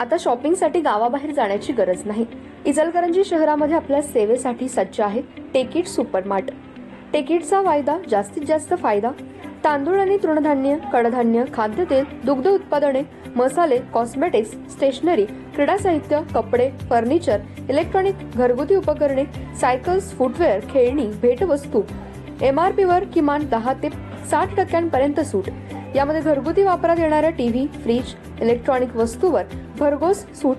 आता शॉपिंगसाठी गावाबाहेर जाण्याची गरज नाही। इचलकरंजी शहरामध्ये आपल्या सेवेसाठी सज्ज आहे टेकिट सुपरमार्ट। टेकिटचा वायदा जास्तीत जास्त फायदा। तांदूळ आणि तृणधान्य, कडधान्य, खाद्यतेल, दुग्ध उत्पादने, मसाले, कॉस्मेटिक्स, स्टेशनरी, क्रीडा साहित्य, कपडे, फर्निचर, इलेक्ट्रॉनिक, घरगुती उपकरणे, सायकल्स, फुटवेअर, खेळणी, भेटवस्तू, MRP वर किमान 10 ते 60% सूट। यामध्ये घरगुती वापरात येणाऱ्या टीव्ही, फ्रीज, इलेक्ट्रॉनिक वस्तूवर भरघोस सूट।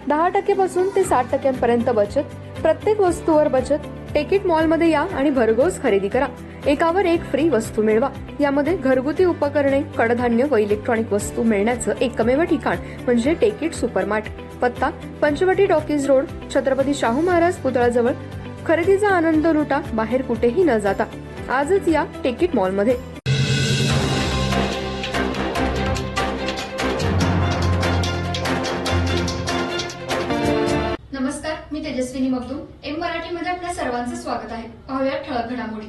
10% पासून ते 60% बचत। प्रत्येक वस्तूवर बचत। टेकिट मॉलमध्ये या आणि भरघोस खरेदी करा। एकावर एक फ्री वस्तू मिळवा। यामध्ये घरगुती उपकरणे, कडधान्य व इलेक्ट्रॉनिक वस्तू मिळण्याचं एकमेव ठिकाण म्हणजे टेकिट सुपरमार्ट। पत्ता पंचवटी टॉकीज रोड, छत्रपती शाहू महाराज पुतळ्याजवळ। खरेदीचा आनंद लुटा बाहेर कुठेही न जाता। आजच या टेकिट मॉलमध्ये। नमस्कार, मी तेजस्विनी मगदूम। एम मराठीमध्ये आपल्या सर्वांचं स्वागत आहे। पाहूया ठळक घडामोडी।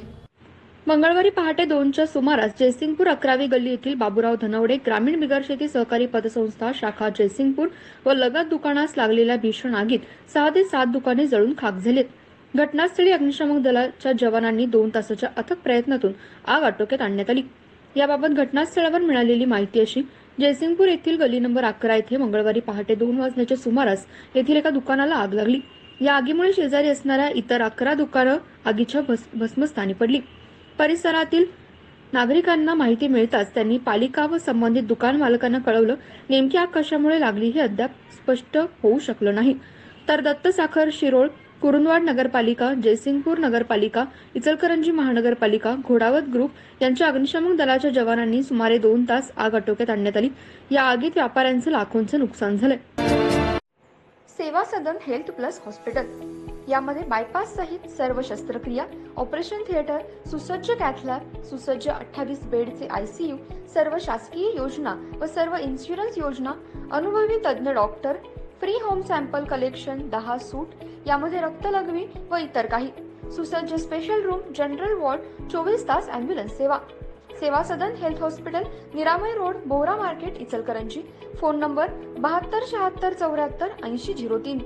मंगळवारी पहाटे 2च्या सुमारास जयसिंगपूर 11वी गल्ली येथील बाबूराव धनवडे ग्रामीण बिगर शेती सहकारी पतसंस्था शाखा जयसिंगपूर व लगत दुकानास लागलेल्या भीषण आगीत 6 ते 7 दुकाने जळून खाक झालीत। घटनास्थळी अग्निशमन दलाच्या जवानांनी 2 तासाच्या अथक प्रयत्नातून आग आटोक्यात आणण्यात आली। याबाबत घटनास्थळावर मिळालेली माहिती अशी: जयसिंगपूर येथील गल्ली नंबर 11 येथे मंगळवारी पहाटे 2 वाजण्याच्या सुमारास येथील एका दुकानाला आग लागली। या आगीमुळे शेजारी असणाऱ्या इतर 11 दुकानं आगीच्या भस्मस्थानी पडली। परिसरातील नागरिकांना माहिती मिळताच त्यांनी पालिका व संबंधित दुकान मालकांना कळवलं। नेमकी आग कशामुळे लागली हे अद्याप स्पष्ट होऊ शकलं नाही। तर दत्त साखर शिरोळ, कुरुंदवाड नगरपालिका, जयसिंगपूर नगरपालिका, इचलकरंजी महानगरपालिका, घोडावत ग्रुप यांच्या अग्निशमन दलाच्या जवानांनी सुमारे 2 तास आग आटोक्यात आणण्यात आली। या आगीत व्यापाऱ्यांचं लाखोंचं नुकसान झालंय। सेवा सदन हेल्थ प्लस हॉस्पिटल यामध्ये बायपास सहित सर्व शस्त्रक्रिया, ऑपरेशन थिएटर, सुसज्ज कॅथ लॅब, सुसज्ज 28 बेडचे ICU, सर्व शासकीय योजना व सर्व इन्शुरन्स योजना, अनुभवी तज्ञ doctor, free home sample collection, 10 सूट, यामध्ये रक्तलघवी व इतर काही, सुसज्ज स्पेशल रूम, जनरल वॉर्ड, 24 तास ॲम्ब्युलन्स सेवा। सेवा सदन हेल्थ हॉस्पिटल, निरामय road, Bohra market, Ichalkaranji. Phone number 72 76 74 80 03।